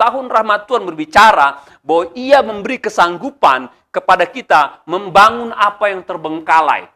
Tahun rahmat Tuhan berbicara bahwa Ia memberi kesanggupan kepada kita membangun apa yang terbengkalai.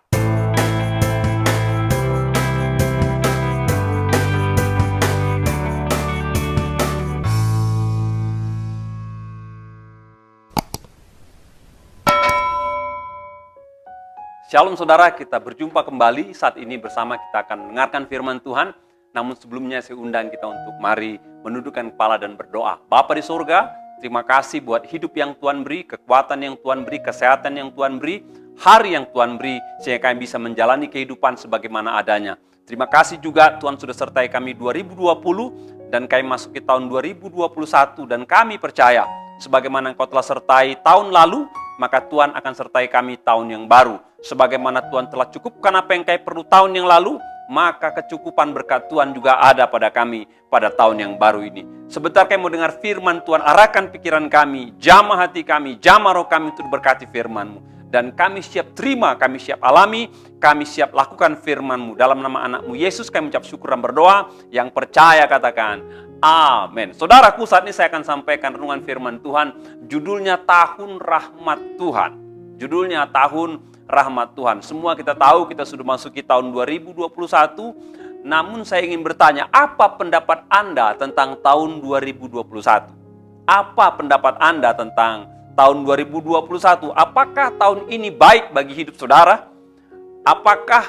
Shalom saudara, kita berjumpa kembali saat ini bersama kita akan mendengarkan firman Tuhan. Namun sebelumnya saya undang kita untuk mari menundukkan kepala dan berdoa. Bapa di surga, terima kasih buat hidup yang Tuhan beri, kekuatan yang Tuhan beri, kesehatan yang Tuhan beri, hari yang Tuhan beri, sehingga kami bisa menjalani kehidupan sebagaimana adanya. Terima kasih juga Tuhan sudah sertai kami 2020 dan kami masuk ke tahun 2021 dan kami percaya sebagaimana Engkau telah sertai tahun lalu, maka Tuhan akan sertai kami tahun yang baru. Sebagaimana Tuhan telah cukupkan apa yang kami perlu tahun yang lalu, maka kecukupan berkat Tuhan juga ada pada kami pada tahun yang baru ini. Sebentar kami mau dengar firman Tuhan, arahkan pikiran kami, jamah hati kami, jamah roh kami untuk berkati firman-Mu. Dan kami siap terima, kami siap alami, kami siap lakukan firman-Mu. Dalam nama anak-Mu Yesus kami ucap syukur dan berdoa. Yang percaya katakan amin. Saudaraku, saat ini saya akan sampaikan renungan firman Tuhan. Judulnya Tahun Rahmat Tuhan. Judulnya Tahun Rahmat Tuhan. Semua kita tahu kita sudah masuki tahun 2021. Namun saya ingin bertanya, apa pendapat Anda tentang tahun 2021? Apa pendapat Anda tentang tahun 2021? Apakah tahun ini baik bagi hidup saudara? Apakah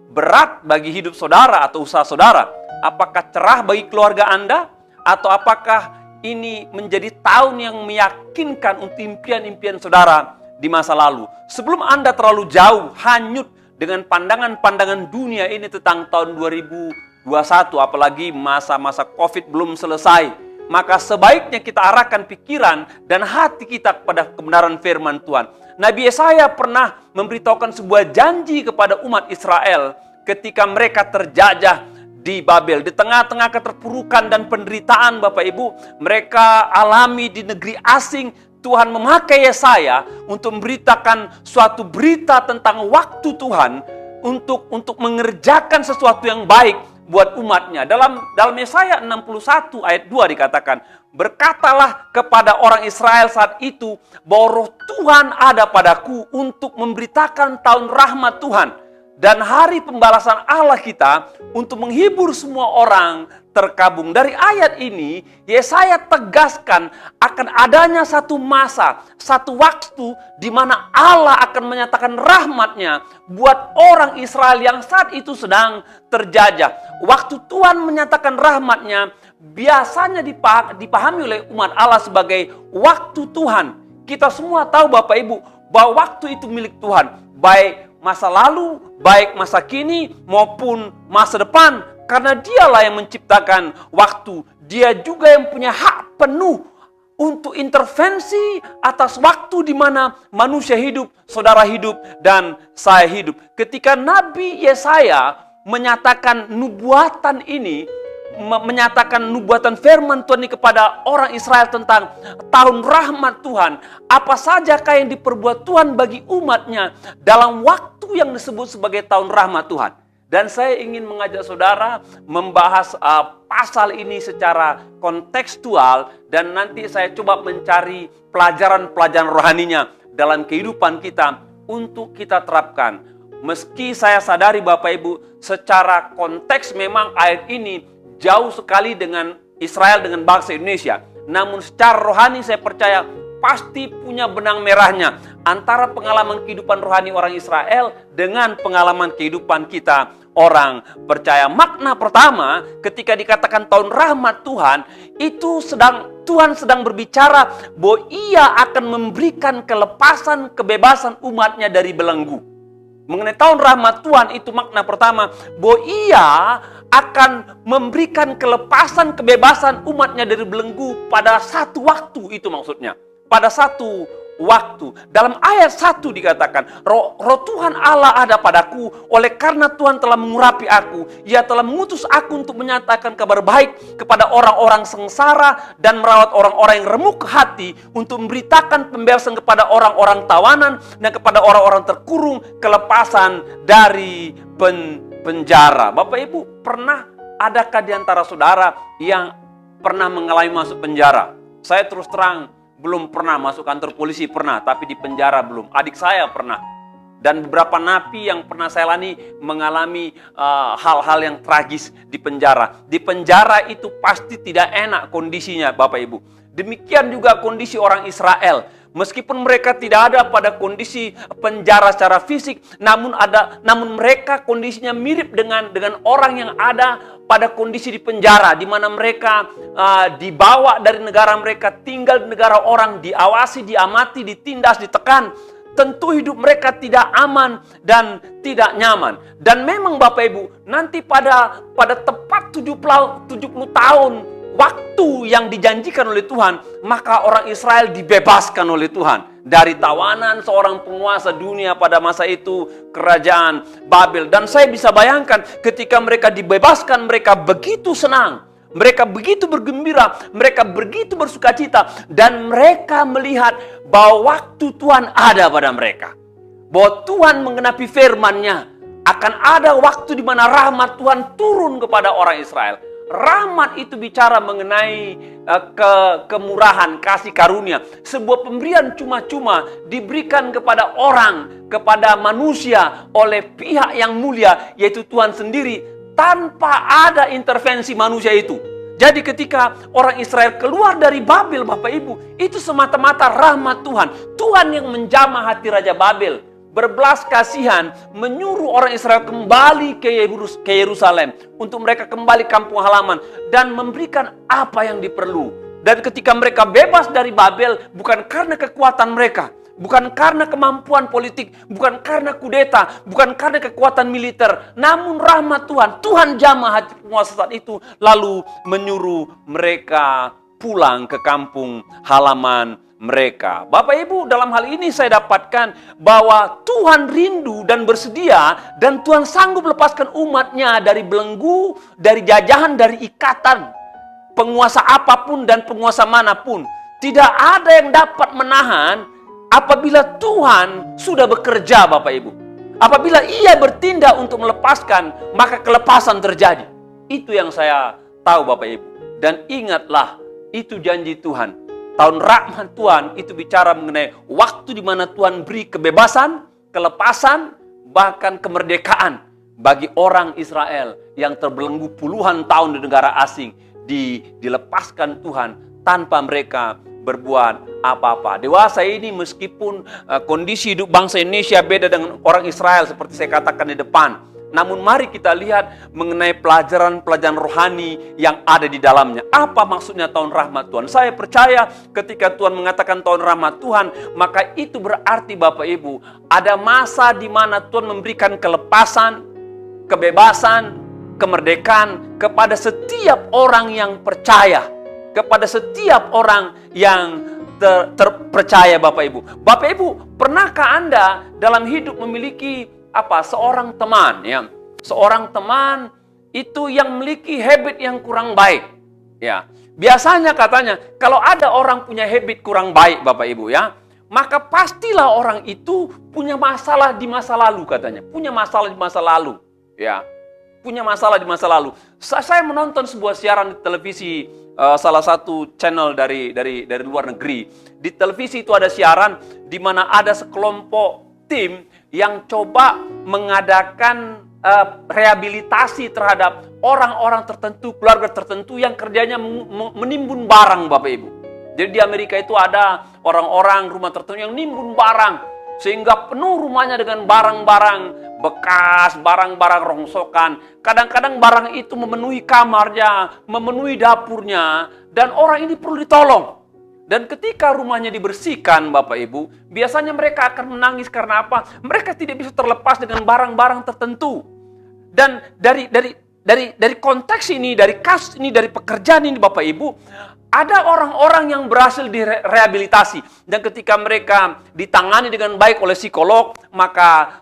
berat bagi hidup saudara atau usaha saudara? Apakah cerah bagi keluarga Anda? Atau apakah ini menjadi tahun yang meyakinkan untuk impian-impian saudara di masa lalu? Sebelum Anda terlalu jauh hanyut dengan pandangan-pandangan dunia ini tentang tahun 2021, apalagi masa-masa COVID belum selesai, maka sebaiknya kita arahkan pikiran dan hati kita kepada kebenaran firman Tuhan. Nabi Yesaya pernah memberitahukan sebuah janji kepada umat Israel ketika mereka terjajah di Babel. Di tengah-tengah keterpurukan dan penderitaan Bapak Ibu, mereka alami di negeri asing. Tuhan memakai Yesaya untuk memberitakan suatu berita tentang waktu Tuhan untuk mengerjakan sesuatu yang baik buat umatnya. Dalam Yesaya 61 ayat 2 dikatakan, berkatalah kepada orang Israel saat itu bahwa roh Tuhan ada padaku untuk memberitakan tahun rahmat Tuhan dan hari pembalasan Allah kita untuk menghibur semua orang terkabung. Dari ayat ini, Yesaya tegaskan akan adanya satu masa, satu waktu di mana Allah akan menyatakan rahmatnya buat orang Israel yang saat itu sedang terjajah. Waktu Tuhan menyatakan rahmatnya, biasanya dipahami oleh umat Allah sebagai waktu Tuhan. Kita semua tahu Bapak Ibu, bahwa waktu itu milik Tuhan. Baik masa lalu, baik masa kini, maupun masa depan. Karena dialah yang menciptakan waktu. Dia juga yang punya hak penuh untuk intervensi atas waktu di mana manusia hidup, saudara hidup, dan saya hidup. Ketika Nabi Yesaya menyatakan nubuatan ini, menyatakan nubuatan firman Tuhan ini kepada orang Israel tentang tahun rahmat Tuhan, apa sajakah yang diperbuat Tuhan bagi umatnya dalam waktu yang disebut sebagai tahun rahmat Tuhan. Dan saya ingin mengajak saudara membahas pasal ini secara kontekstual, dan nanti saya coba mencari pelajaran-pelajaran rohaninya dalam kehidupan kita untuk kita terapkan. Meski saya sadari Bapak Ibu, secara konteks memang ayat ini jauh sekali dengan Israel, dengan bangsa Indonesia. Namun secara rohani saya percaya pasti punya benang merahnya antara pengalaman kehidupan rohani orang Israel dengan pengalaman kehidupan kita orang percaya. Makna pertama ketika dikatakan tahun rahmat Tuhan, itu Tuhan sedang berbicara bahwa Ia akan memberikan kelepasan, kebebasan umatnya dari belenggu. Mengenai tahun rahmat Tuhan itu makna pertama, bahwa Ia akan memberikan kelepasan, kebebasan umatnya dari belenggu pada satu waktu, itu maksudnya. Pada satu waktu. Dalam ayat 1 dikatakan, roh Tuhan Allah ada padaku, oleh karena Tuhan telah mengurapi aku. Ia telah mengutus aku untuk menyatakan kabar baik kepada orang-orang sengsara dan merawat orang-orang yang remuk hati, untuk memberitakan pembebasan kepada orang-orang tawanan dan kepada orang-orang terkurung kelepasan dari penjara. Bapak Ibu, adakah di antara saudara yang pernah mengalami masuk penjara? Saya terus terang belum pernah masuk kantor polisi, pernah, tapi di penjara belum. Adik saya pernah. Dan beberapa napi yang pernah saya lalui mengalami hal-hal yang tragis di penjara. Di penjara itu pasti tidak enak kondisinya, Bapak Ibu. Demikian juga kondisi orang Israel. Meskipun mereka tidak ada pada kondisi penjara secara fisik, namun mereka kondisinya mirip dengan orang yang ada pada kondisi di penjara, di mana mereka dibawa dari negara mereka, tinggal di negara orang, diawasi, diamati, ditindas, ditekan. Tentu hidup mereka tidak aman dan tidak nyaman. Dan memang Bapak Ibu, nanti pada tepat 70 tahun waktu yang dijanjikan oleh Tuhan, maka orang Israel dibebaskan oleh Tuhan dari tawanan seorang penguasa dunia pada masa itu, kerajaan Babel. Dan saya bisa bayangkan ketika mereka dibebaskan, mereka begitu senang, mereka begitu bergembira, mereka begitu bersukacita, dan mereka melihat bahwa waktu Tuhan ada pada mereka, bahwa Tuhan menggenapi firman-Nya, akan ada waktu di mana rahmat Tuhan turun kepada orang Israel. Rahmat itu bicara mengenai kemurahan, kasih karunia. Sebuah pemberian cuma-cuma diberikan kepada orang, kepada manusia oleh pihak yang mulia, yaitu Tuhan sendiri, tanpa ada intervensi manusia itu. Jadi ketika orang Israel keluar dari Babel, Bapak Ibu, itu semata-mata rahmat Tuhan. Tuhan yang menjamah hati Raja Babel, berbelas kasihan, menyuruh orang Israel kembali ke Yerusalem, untuk mereka kembali kampung halaman, dan memberikan apa yang diperlu. Dan ketika mereka bebas dari Babel, bukan karena kekuatan mereka, bukan karena kemampuan politik, bukan karena kudeta, bukan karena kekuatan militer, namun rahmat Tuhan. Tuhan jamah hati penguasa saat itu, lalu menyuruh mereka pulang ke kampung halaman mereka. Bapak Ibu, dalam hal ini saya dapatkan bahwa Tuhan rindu dan bersedia, dan Tuhan sanggup lepaskan umatnya dari belenggu, dari jajahan, dari ikatan penguasa apapun dan penguasa manapun. Tidak ada yang dapat menahan apabila Tuhan sudah bekerja, Bapak Ibu. Apabila Ia bertindak untuk melepaskan, maka kelepasan terjadi. Itu yang saya tahu, Bapak Ibu. Dan ingatlah, itu janji Tuhan. Tahun rahmat Tuhan itu bicara mengenai waktu di mana Tuhan beri kebebasan, kelepasan, bahkan kemerdekaan bagi orang Israel yang terbelenggu puluhan tahun di negara asing. Dilepaskan Tuhan tanpa mereka berbuat apa-apa. Dewasa ini meskipun kondisi hidup bangsa Indonesia beda dengan orang Israel seperti saya katakan di depan, namun mari kita lihat mengenai pelajaran-pelajaran rohani yang ada di dalamnya. Apa maksudnya tahun rahmat Tuhan? Saya percaya ketika Tuhan mengatakan tahun rahmat Tuhan, maka itu berarti Bapak Ibu, ada masa di mana Tuhan memberikan kelepasan, kebebasan, kemerdekaan kepada setiap orang yang percaya, kepada setiap orang yang terpercaya, Bapak Ibu. Bapak Ibu, pernahkah Anda dalam hidup memiliki seorang teman, ya? Seorang teman itu yang memiliki habit yang kurang baik, ya. Biasanya katanya kalau ada orang punya habit kurang baik, Bapak Ibu, ya, maka pastilah orang itu punya masalah di masa lalu, katanya. Punya masalah di masa lalu, ya. Punya masalah di masa lalu. Saya menonton sebuah siaran di televisi, salah satu channel dari luar negeri. Di televisi itu ada siaran di mana ada sekelompok tim yang coba mengadakan rehabilitasi terhadap orang-orang tertentu, keluarga tertentu yang kerjanya menimbun barang, Bapak Ibu. Jadi di Amerika itu ada orang-orang rumah tertentu yang nimbun barang, sehingga penuh rumahnya dengan barang-barang bekas, barang-barang rongsokan. Kadang-kadang barang itu memenuhi kamarnya, memenuhi dapurnya, dan orang ini perlu ditolong. Dan ketika rumahnya dibersihkan, Bapak Ibu, biasanya mereka akan menangis karena apa? Mereka tidak bisa terlepas dengan barang-barang tertentu. Dan dari konteks ini, dari kasus ini, dari pekerjaan ini, Bapak Ibu, ada orang-orang yang berhasil direhabilitasi, dan ketika mereka ditangani dengan baik oleh psikolog, maka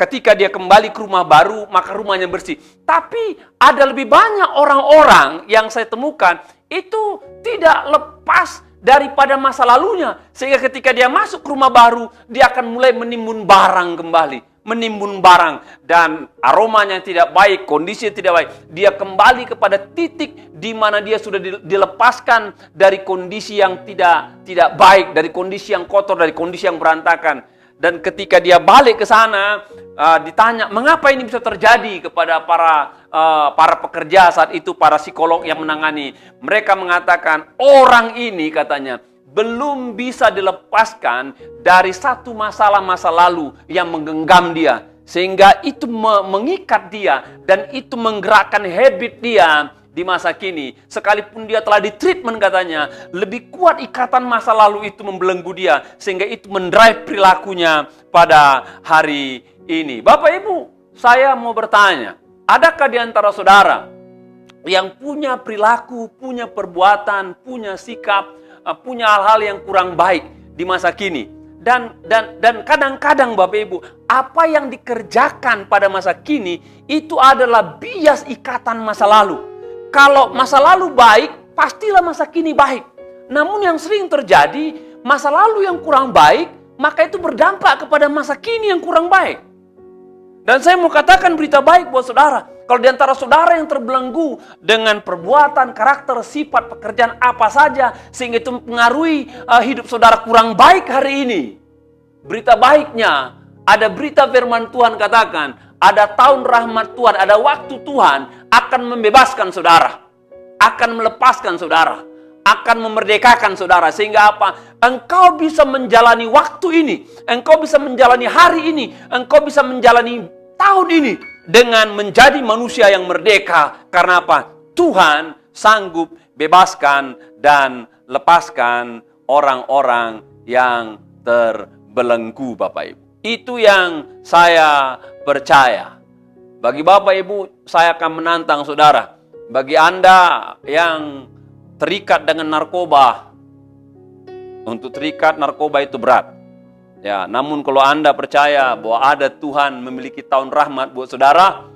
ketika dia kembali ke rumah baru, maka rumahnya bersih. Tapi ada lebih banyak orang-orang yang saya temukan itu tidak lepas daripada masa lalunya, sehingga ketika dia masuk ke rumah baru, dia akan mulai menimbun barang kembali. menimbun barang, dan aromanya tidak baik, kondisinya tidak baik. Dia kembali kepada titik di mana dia sudah dilepaskan dari kondisi yang tidak baik, dari kondisi yang kotor, dari kondisi yang berantakan. Dan ketika dia balik ke sana, ditanya, mengapa ini bisa terjadi kepada para pekerja saat itu, para psikolog yang menangani. Mereka mengatakan, orang ini katanya, belum bisa dilepaskan dari satu masalah-masa lalu yang menggenggam dia. Sehingga itu mengikat dia dan itu menggerakkan habit dia di masa kini. Sekalipun dia telah ditreatment katanya, lebih kuat ikatan masa lalu itu membelenggu dia. Sehingga itu mendrive perilakunya pada hari ini. Bapak Ibu, saya mau bertanya, adakah di antara saudara yang punya perilaku, punya perbuatan, punya sikap, punya hal-hal yang kurang baik di masa kini? Dan kadang-kadang Bapak Ibu, apa yang dikerjakan pada masa kini itu adalah bias ikatan masa lalu. Kalau masa lalu baik, pastilah masa kini baik. Namun yang sering terjadi, masa lalu yang kurang baik, maka itu berdampak kepada masa kini yang kurang baik. Dan saya mau katakan berita baik buat saudara. Kalau di antara saudara yang terbelenggu dengan perbuatan, karakter, sifat, pekerjaan apa saja, sehingga itu mempengaruhi hidup saudara kurang baik hari ini. Berita baiknya, ada berita firman Tuhan katakan, ada tahun rahmat Tuhan, ada waktu Tuhan akan membebaskan saudara, akan melepaskan saudara, akan memerdekakan saudara. Sehingga apa? Engkau bisa menjalani waktu ini, engkau bisa menjalani hari ini, engkau bisa menjalani tahun ini dengan menjadi manusia yang merdeka. Karena apa? Tuhan sanggup bebaskan dan lepaskan orang-orang yang terbelenggu, Bapak Ibu. Itu yang saya percaya. Bagi Bapak Ibu, saya akan menantang saudara. Bagi Anda yang terikat dengan narkoba, untuk terikat narkoba itu berat. Ya, namun kalau Anda percaya bahwa ada Tuhan memiliki tahun rahmat buat saudara,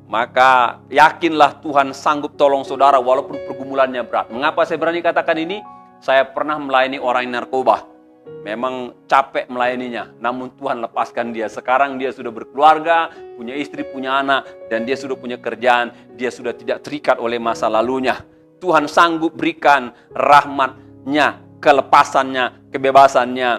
maka yakinlah Tuhan sanggup tolong saudara walaupun pergumulannya berat. Mengapa saya berani katakan ini? Saya pernah melayani orang yang narkoba. Memang capek melayaninya, namun Tuhan lepaskan dia. Sekarang dia sudah berkeluarga, punya istri, punya anak, dan dia sudah punya kerjaan. Dia sudah tidak terikat oleh masa lalunya. Tuhan sanggup berikan rahmat-Nya, kelepasannya, kebebasannya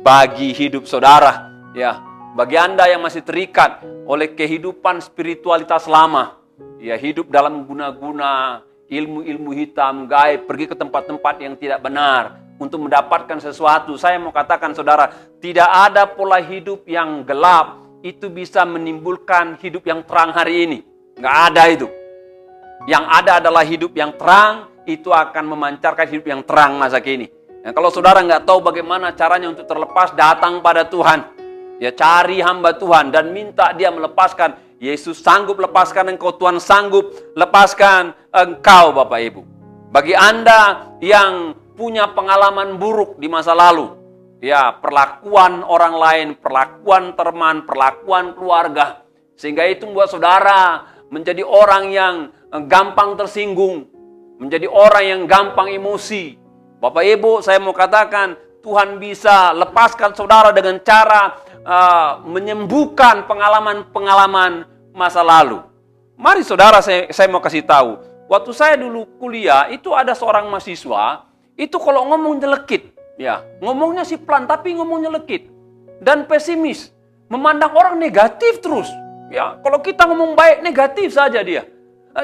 bagi hidup saudara. Ya, bagi Anda yang masih terikat oleh kehidupan spiritualitas lama, ya, hidup dalam guna-guna ilmu-ilmu hitam, gaib, pergi ke tempat-tempat yang tidak benar untuk mendapatkan sesuatu. Saya mau katakan saudara, tidak ada pola hidup yang gelap itu bisa menimbulkan hidup yang terang hari ini. Nggak ada itu. Yang ada adalah hidup yang terang, itu akan memancarkan hidup yang terang masa kini. Nah, kalau saudara nggak tahu bagaimana caranya untuk terlepas, datang pada Tuhan. Ya, cari hamba Tuhan dan minta dia melepaskan. Yesus sanggup lepaskan engkau, Tuhan sanggup lepaskan engkau, Bapak Ibu. Bagi Anda yang punya pengalaman buruk di masa lalu, ya, perlakuan orang lain, perlakuan teman, perlakuan keluarga, sehingga itu membuat saudara menjadi orang yang gampang tersinggung, menjadi orang yang gampang emosi. Bapak Ibu, saya mau katakan, Tuhan bisa lepaskan saudara dengan cara menyembuhkan pengalaman-pengalaman masa lalu. Mari saudara, saya mau kasih tahu. Waktu saya dulu kuliah, itu ada seorang mahasiswa, itu kalau ngomong nyelekit, ya, ngomongnya sih pelan, tapi ngomong nyelekit. Dan pesimis, memandang orang negatif terus. Ya, kalau kita ngomong baik, negatif saja dia.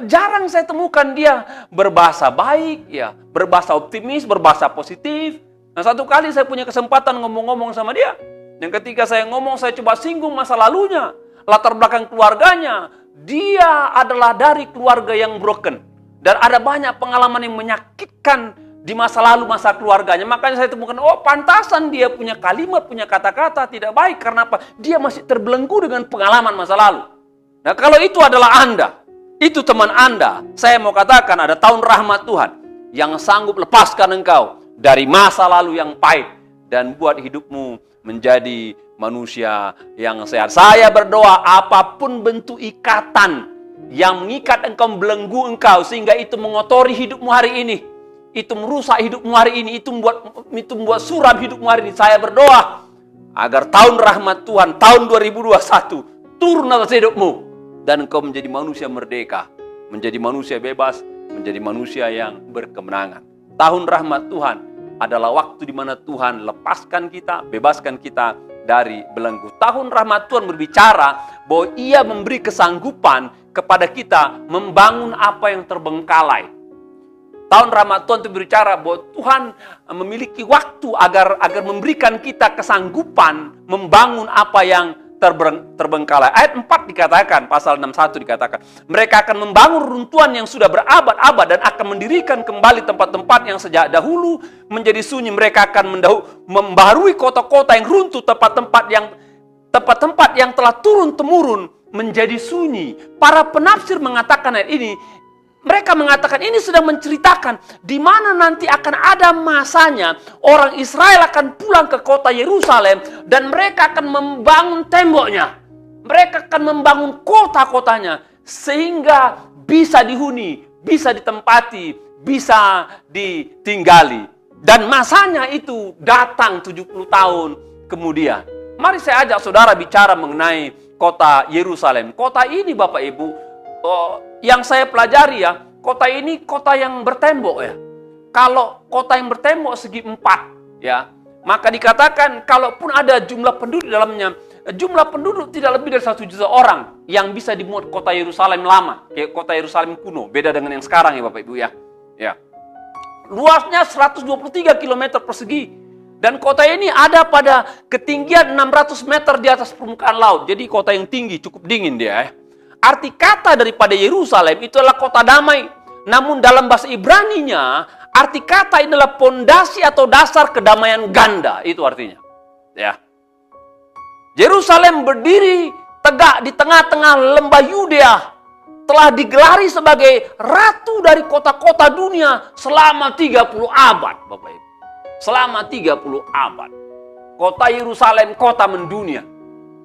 Jarang saya temukan dia berbahasa baik, ya, berbahasa optimis, berbahasa positif. Nah, satu kali saya punya kesempatan ngomong-ngomong sama dia. Yang ketika saya ngomong, saya coba singgung masa lalunya, latar belakang keluarganya. Dia adalah dari keluarga yang broken. Dan ada banyak pengalaman yang menyakitkan di masa lalu, masa keluarganya. Makanya saya temukan, oh pantasan dia punya kalimat, punya kata-kata tidak baik. Karena apa? Dia masih terbelenggu dengan pengalaman masa lalu. Nah, kalau itu adalah Anda, itu teman Anda, saya mau katakan ada tahun rahmat Tuhan yang sanggup lepaskan engkau dari masa lalu yang pahit dan buat hidupmu menjadi manusia yang sehat. Saya berdoa apapun bentuk ikatan yang mengikat engkau, membelenggu engkau, sehingga itu mengotori hidupmu hari ini, itu merusak hidupmu hari ini, itu membuat suram hidupmu hari ini. Saya berdoa Agar tahun rahmat Tuhan, tahun 2021, turun atas hidupmu. Dan engkau menjadi manusia merdeka, menjadi manusia bebas, menjadi manusia yang berkemenangan. Tahun rahmat Tuhan adalah waktu di mana Tuhan lepaskan kita, bebaskan kita dari belenggu. Tahun rahmat Tuhan berbicara bahwa Ia memberi kesanggupan kepada kita membangun apa yang terbengkalai. Tahun rahmat Tuhan itu berbicara bahwa Tuhan memiliki waktu agar memberikan kita kesanggupan membangun apa yang terbengkalai. Ayat 4 dikatakan, pasal 61 dikatakan, mereka akan membangun runtuhan yang sudah berabad-abad dan akan mendirikan kembali tempat-tempat yang sejak dahulu menjadi sunyi. Mereka akan membaharui kota-kota yang runtuh, tempat-tempat yang telah turun-temurun menjadi sunyi. Para penafsir mengatakan ayat ini, mereka mengatakan ini sedang menceritakan di mana nanti akan ada masanya orang Israel akan pulang ke kota Yerusalem dan mereka akan membangun temboknya. Mereka akan membangun kota-kotanya sehingga bisa dihuni, bisa ditempati, bisa ditinggali. Dan masanya itu datang 70 tahun kemudian. Mari saya ajak saudara bicara mengenai kota Yerusalem. Kota ini Bapak Ibu, yang saya pelajari ya, kota ini kota yang bertembok ya. Kalau kota yang bertembok segi 4 ya, maka dikatakan kalaupun ada jumlah penduduk dalamnya, jumlah penduduk tidak lebih dari 1 juta orang yang bisa dimuat kota Yerusalem lama, kayak kota Yerusalem kuno, beda dengan yang sekarang ya Bapak Ibu ya. Ya. Luasnya 123 km persegi. Dan kota ini ada pada ketinggian 600 meter di atas permukaan laut. Jadi kota yang tinggi, cukup dingin dia ya. Arti kata daripada Yerusalem itu adalah kota damai. Namun dalam bahasa Ibraninya, arti kata ini adalah pondasi atau dasar kedamaian ganda. Itu artinya. Ya. Yerusalem berdiri tegak di tengah-tengah lembah Yudea. Telah digelari sebagai ratu dari kota-kota dunia selama 30 abad, Bapak Ibu. Selama 30 abad. Kota Yerusalem, kota mendunia.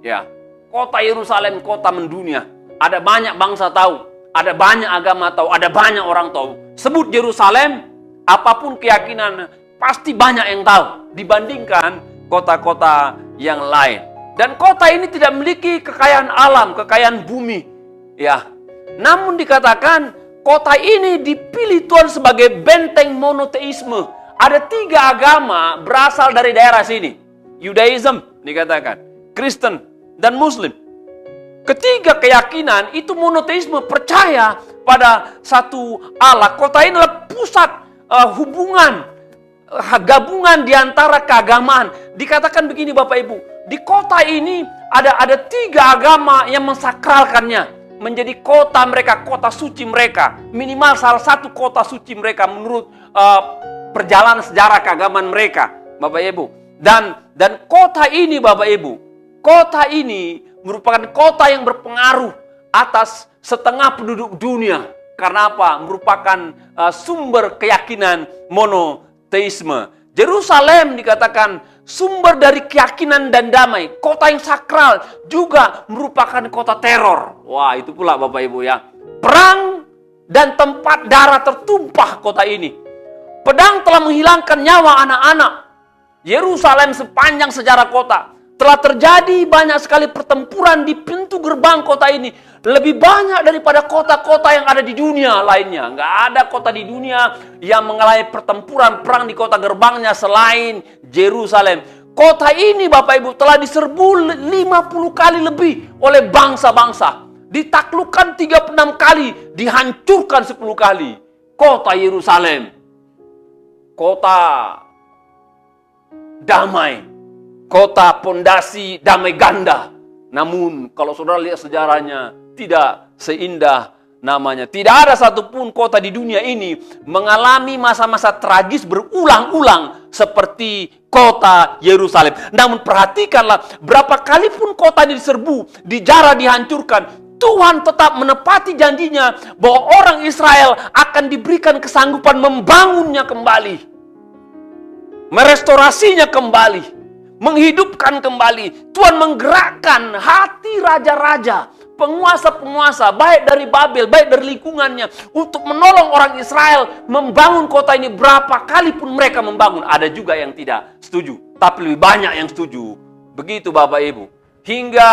Ya. Kota Yerusalem, kota mendunia. Ada banyak bangsa tahu, ada banyak agama tahu, ada banyak orang tahu. Sebut Yerusalem, apapun keyakinan, pasti banyak yang tahu dibandingkan kota-kota yang lain. Dan kota ini tidak memiliki kekayaan alam, kekayaan bumi. Ya. Namun dikatakan kota ini dipilih Tuhan sebagai benteng monoteisme. Ada 3 agama berasal dari daerah sini. Yudaism dikatakan, Kristen dan Muslim. Ketiga keyakinan itu monoteisme, percaya pada satu Allah. Kota ini adalah pusat hubungan, gabungan di antara keagamaan. Dikatakan begini Bapak Ibu, di kota ini ada 3 agama yang mensakralkannya. Menjadi kota mereka, kota suci mereka. Minimal salah satu kota suci mereka menurut perjalanan sejarah keagamaan mereka, Bapak Ibu. Dan kota ini Bapak Ibu, kota ini merupakan kota yang berpengaruh atas setengah penduduk dunia. Karena apa? Merupakan sumber keyakinan monoteisme. Yerusalem dikatakan sumber dari keyakinan dan damai. Kota yang sakral juga merupakan kota teror. Wah, itu pula Bapak Ibu ya. Perang dan tempat darah tertumpah kota ini. Pedang telah menghilangkan nyawa anak-anak. Yerusalem sepanjang sejarah kota. Telah terjadi banyak sekali pertempuran di pintu gerbang kota ini. Lebih banyak daripada kota-kota yang ada di dunia lainnya. Nggak ada kota di dunia yang mengalami pertempuran perang di kota gerbangnya selain Yerusalem. Kota ini Bapak Ibu telah diserbu 50 kali lebih oleh bangsa-bangsa. Ditaklukkan 36 kali, dihancurkan 10 kali. Kota Yerusalem. Kota damai, kota pondasi damai ganda. Namun kalau saudara lihat sejarahnya, tidak seindah namanya. Tidak ada satupun kota di dunia ini mengalami masa-masa tragis berulang-ulang seperti kota Yerusalem. Namun perhatikanlah, berapa kali pun kota ini diserbu, dijarah, dihancurkan, Tuhan tetap menepati janjinya bahwa orang Israel akan diberikan kesanggupan membangunnya kembali, merestorasinya kembali, menghidupkan kembali. Tuhan menggerakkan hati raja-raja, penguasa-penguasa, baik dari Babel, baik dari lingkungannya, untuk menolong orang Israel membangun kota ini. Berapa kali pun mereka membangun, ada juga yang tidak setuju, tapi lebih banyak yang setuju Begitu Bapak Ibu. Hingga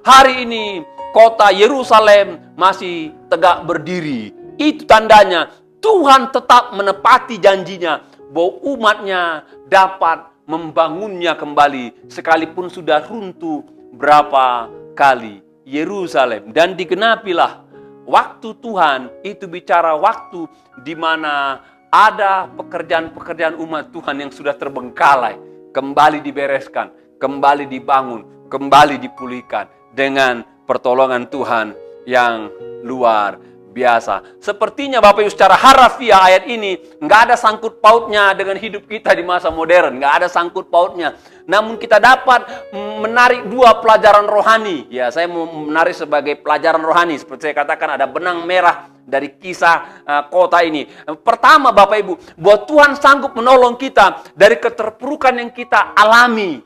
hari ini kota Yerusalem masih tegak berdiri. Itu tandanya Tuhan tetap menepati janjinya bahwa umatnya dapat membangunnya kembali sekalipun sudah runtuh berapa kali Yerusalem. Dan digenapilah waktu Tuhan itu bicara waktu di mana ada pekerjaan-pekerjaan umat Tuhan yang sudah terbengkalai kembali dibereskan, kembali dibangun, kembali dipulihkan dengan pertolongan Tuhan yang luar biasa. Sepertinya Bapak Ibu secara harafiah ayat ini nggak ada sangkut pautnya dengan hidup kita di masa modern, nggak ada sangkut pautnya. Namun kita dapat menarik dua pelajaran rohani. Ya, saya mau menarik sebagai pelajaran rohani. Seperti saya katakan ada benang merah dari kisah kota ini. Pertama Bapak Ibu, bahwa Tuhan sanggup menolong kita dari keterpurukan yang kita alami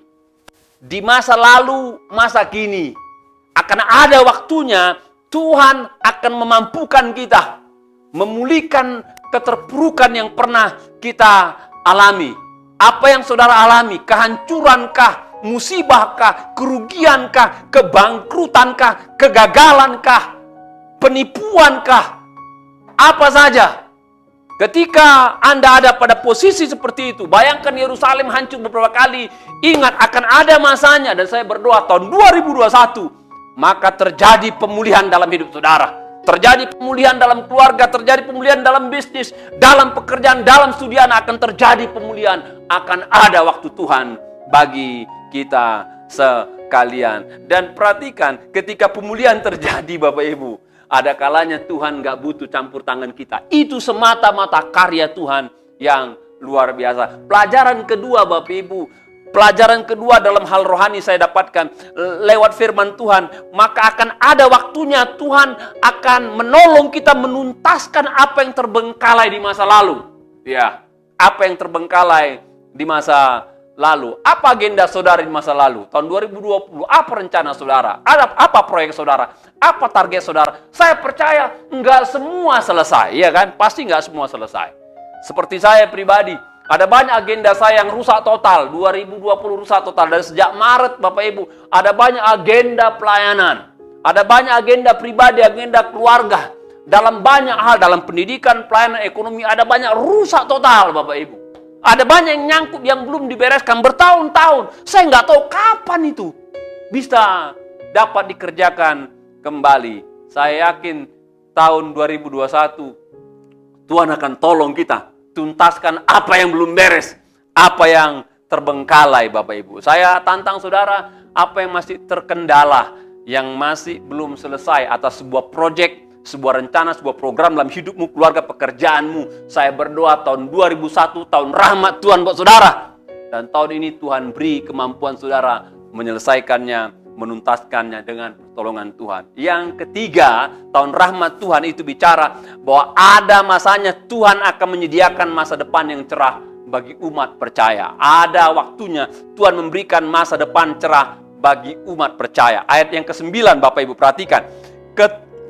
di masa lalu, masa kini. Akan ada waktunya Tuhan akan memampukan kita memulihkan keterpurukan yang pernah kita alami. Apa yang saudara alami? Kehancurankah? Musibahkah? Kerugiankah? Kebangkrutankah? Kegagalankah? Penipuankah? Apa saja. Ketika Anda ada pada posisi seperti itu, bayangkan Yerusalem hancur beberapa kali. Ingat akan ada masanya, dan saya berdoa tahun 2021 maka terjadi pemulihan dalam hidup saudara. Terjadi pemulihan dalam keluarga, terjadi pemulihan dalam bisnis, dalam pekerjaan, dalam studi anak, akan terjadi pemulihan. Akan ada waktu Tuhan bagi kita sekalian. Dan perhatikan, ketika pemulihan terjadi Bapak Ibu, ada kalanya Tuhan gak butuh campur tangan kita. Itu semata-mata karya Tuhan yang luar biasa. Pelajaran kedua Bapak Ibu, pelajaran kedua dalam hal rohani saya dapatkan lewat firman Tuhan. Maka akan ada waktunya Tuhan akan menolong kita menuntaskan apa yang terbengkalai di masa lalu. Ya, apa yang terbengkalai di masa lalu. Apa agenda saudara di masa lalu? Tahun 2020, apa rencana saudara? Apa proyek saudara? Apa target saudara? Saya percaya enggak semua selesai, ya kan? Pasti enggak semua selesai. Seperti saya pribadi, ada banyak agenda saya yang rusak total. 2020 rusak total. Dari sejak Maret Bapak Ibu, ada banyak agenda pelayanan. Ada banyak agenda pribadi, agenda keluarga. Dalam banyak hal, dalam pendidikan, pelayanan, ekonomi, ada banyak rusak total Bapak Ibu. Ada banyak yang nyangkut yang belum dibereskan bertahun-tahun. Saya nggak tahu kapan itu bisa dapat dikerjakan kembali. Saya yakin tahun 2021 Tuhan akan tolong kita tuntaskan apa yang belum beres, apa yang terbengkalai Bapak Ibu. Saya tantang saudara, apa yang masih terkendala, yang masih belum selesai atas sebuah proyek, sebuah rencana, sebuah program dalam hidupmu, keluarga, pekerjaanmu. Saya berdoa tahun 2001, tahun rahmat Tuhan buat saudara. Dan tahun ini Tuhan beri kemampuan saudara menyelesaikannya, menuntaskannya dengan pertolongan Tuhan. Yang ketiga, tahun rahmat Tuhan itu bicara bahwa ada masanya Tuhan akan menyediakan masa depan yang cerah bagi umat percaya. Ada waktunya Tuhan memberikan masa depan cerah bagi umat percaya. Ayat yang ke-9 Bapak Ibu perhatikan.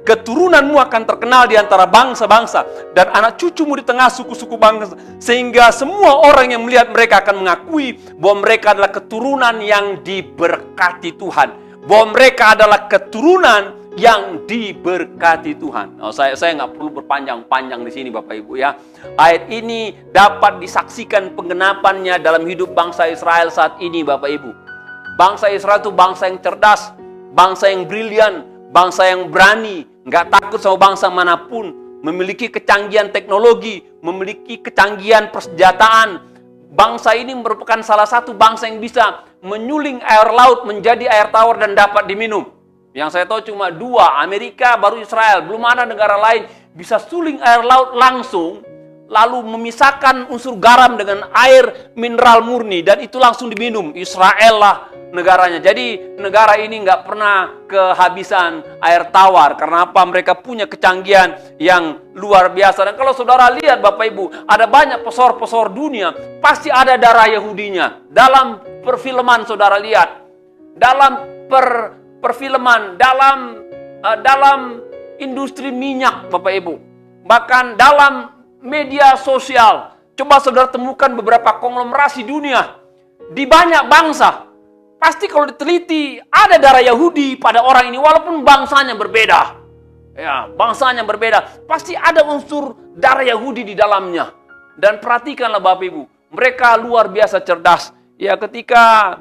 Keturunanmu akan terkenal di antara bangsa-bangsa dan anak cucumu di tengah suku-suku bangsa, sehingga semua orang yang melihat mereka akan mengakui bahwa mereka adalah keturunan yang diberkati Tuhan, bahwa mereka adalah keturunan yang diberkati Tuhan. Saya nggak perlu berpanjang-panjang di sini Bapak Ibu ya. Ayat ini dapat disaksikan penggenapannya dalam hidup bangsa Israel saat ini Bapak Ibu. Bangsa Israel itu bangsa yang cerdas, bangsa yang brilian, bangsa yang berani, nggak takut sama bangsa manapun, memiliki kecanggihan teknologi, memiliki kecanggihan persenjataan. Bangsa ini merupakan salah satu bangsa yang bisa menyuling air laut menjadi air tawar dan dapat diminum. Yang saya tahu cuma dua, Amerika baru Israel, belum ada negara lain bisa suling air laut langsung, lalu memisahkan unsur garam dengan air mineral murni, dan itu langsung diminum. Israel lah negaranya. Jadi negara ini nggak pernah kehabisan air tawar. Karena apa? Mereka punya kecanggihan yang luar biasa. Dan kalau saudara lihat Bapak Ibu, ada banyak pesor-pesor dunia, pasti ada darah Yahudinya. Dalam perfilman saudara lihat, dalam perfilman, dalam industri minyak Bapak Ibu, bahkan dalam media sosial, coba saudara temukan beberapa konglomerasi dunia di banyak bangsa. pasti kalau diteliti ada darah Yahudi pada orang ini walaupun bangsanya berbeda. Ya, bangsanya berbeda, pasti ada unsur darah Yahudi di dalamnya. Dan perhatikanlah Bapak Ibu, mereka luar biasa cerdas. Ya, ketika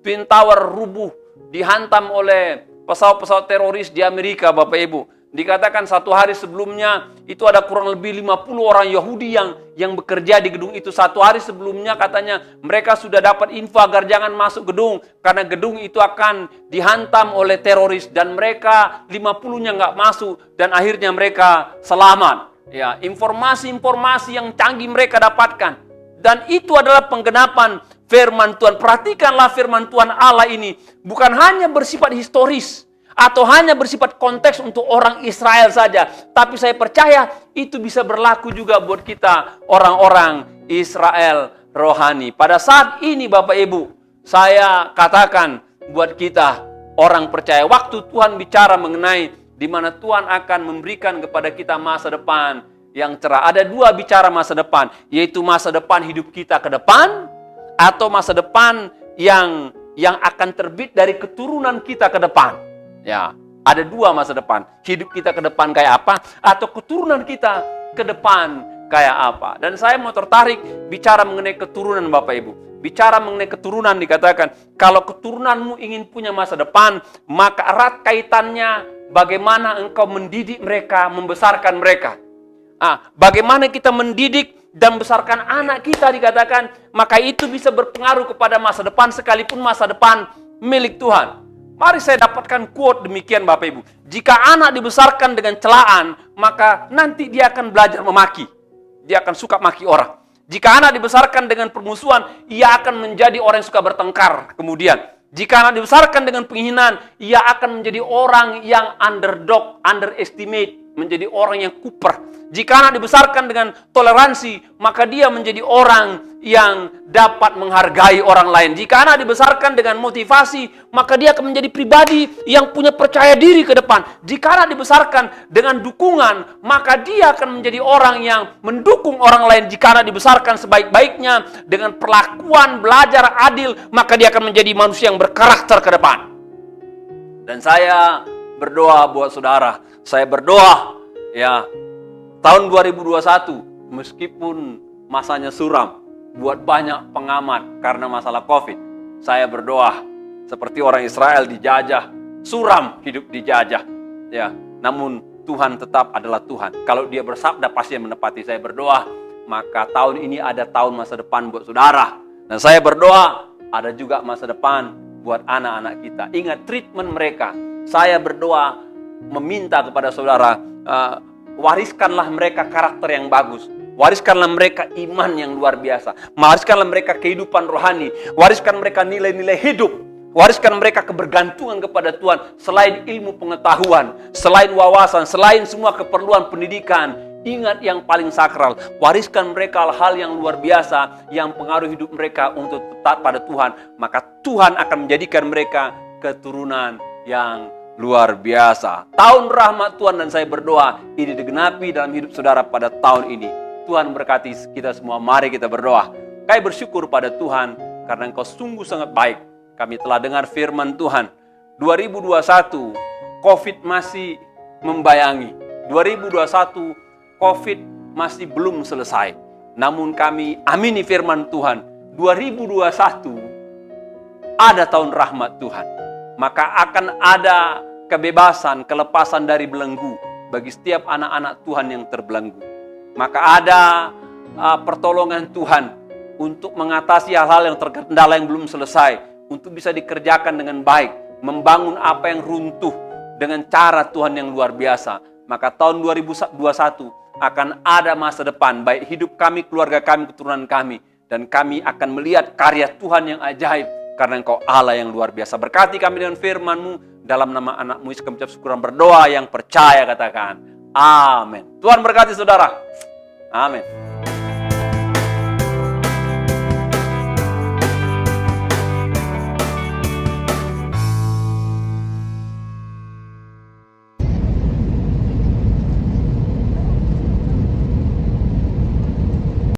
Twin Tower rubuh, dihantam oleh pesawat-pesawat teroris di Amerika, Bapak Ibu. Dikatakan satu hari sebelumnya itu ada kurang lebih 50 orang Yahudi yang bekerja di gedung itu. Satu hari sebelumnya katanya mereka sudah dapat info agar jangan masuk gedung karena gedung itu akan dihantam oleh teroris, dan mereka 50-nya nggak masuk dan akhirnya mereka selamat. Ya, informasi-informasi yang canggih mereka dapatkan, dan itu adalah penggenapan firman Tuhan. Perhatikanlah firman Tuhan Allah ini bukan hanya bersifat historis atau hanya bersifat konteks untuk orang Israel saja, tapi saya percaya itu bisa berlaku juga buat kita orang-orang Israel rohani. Pada saat ini Bapak Ibu, saya katakan buat kita orang percaya, waktu Tuhan bicara mengenai di mana Tuhan akan memberikan kepada kita masa depan yang cerah. Ada dua bicara masa depan, yaitu masa depan hidup kita ke depan atau masa depan yang akan terbit dari keturunan kita ke depan. Ya, ada dua masa depan. Hidup kita ke depan kayak apa, atau keturunan kita ke depan kayak apa. Dan saya mau tertarik bicara mengenai keturunan Bapak Ibu. Bicara mengenai keturunan dikatakan, kalau keturunanmu ingin punya masa depan, maka erat kaitannya bagaimana engkau mendidik mereka, membesarkan mereka. Bagaimana kita mendidik dan besarkan anak kita dikatakan, maka itu bisa berpengaruh kepada masa depan sekalipun masa depan milik Tuhan. Mari saya dapatkan quote demikian Bapak Ibu. Jika anak dibesarkan dengan celaan, maka nanti dia akan belajar memaki. Dia akan suka maki orang. Jika anak dibesarkan dengan permusuhan, ia akan menjadi orang yang suka bertengkar kemudian. Jika anak dibesarkan dengan penghinaan, ia akan menjadi orang yang underdog, underestimate, menjadi orang yang kuper. Jika anak dibesarkan dengan toleransi, maka dia menjadi orang yang dapat menghargai orang lain. Jika anak dibesarkan dengan motivasi, maka dia akan menjadi pribadi yang punya percaya diri ke depan. Jika anak dibesarkan dengan dukungan, maka dia akan menjadi orang yang mendukung orang lain. Jika anak dibesarkan sebaik-baiknya dengan perlakuan belajar adil, maka dia akan menjadi manusia yang berkarakter ke depan. Dan saya berdoa buat saudara. Saya berdoa ya, tahun 2021 meskipun masanya suram buat banyak pengamat karena masalah COVID, saya berdoa seperti orang Israel dijajah, suram hidup dijajah ya, namun Tuhan tetap adalah Tuhan. Kalau Dia bersabda pasti menepati. Saya berdoa maka tahun ini ada tahun masa depan buat saudara, dan saya berdoa ada juga masa depan buat anak-anak kita. Ingat treatment mereka. Saya berdoa meminta kepada saudara, wariskanlah mereka karakter yang bagus. Wariskanlah mereka iman yang luar biasa. Wariskanlah mereka kehidupan rohani. Wariskan mereka nilai-nilai hidup. Wariskan mereka kebergantungan kepada Tuhan. Selain ilmu pengetahuan, selain wawasan, selain semua keperluan pendidikan, ingat yang paling sakral. Wariskan mereka hal-hal yang luar biasa yang pengaruh hidup mereka untuk tetap pada Tuhan. Maka Tuhan akan menjadikan mereka keturunan yang luar biasa. Tahun rahmat Tuhan, dan saya berdoa ini digenapi dalam hidup saudara pada tahun ini. Tuhan berkati kita semua. Mari kita berdoa. Kami bersyukur pada Tuhan karena Engkau sungguh sangat baik. Kami telah dengar firman Tuhan. 2021 COVID masih membayangi. 2021 COVID masih belum selesai. Namun kami amini firman Tuhan. 2021 ada tahun rahmat Tuhan. Maka akan ada kebebasan, kelepasan dari belenggu bagi setiap anak-anak Tuhan yang terbelenggu. Maka ada pertolongan Tuhan untuk mengatasi hal-hal yang terkendala yang belum selesai, untuk bisa dikerjakan dengan baik, membangun apa yang runtuh dengan cara Tuhan yang luar biasa. Maka tahun 2021 akan ada masa depan, baik hidup kami, keluarga kami, keturunan kami, dan kami akan melihat karya Tuhan yang ajaib. Karena Engkau Allah yang luar biasa. Berkati kami dengan firman-Mu. Dalam nama anak-Mu Yesus kami ucap syukur dan berdoa yang percaya, katakan amin. Tuhan berkati saudara. Amin.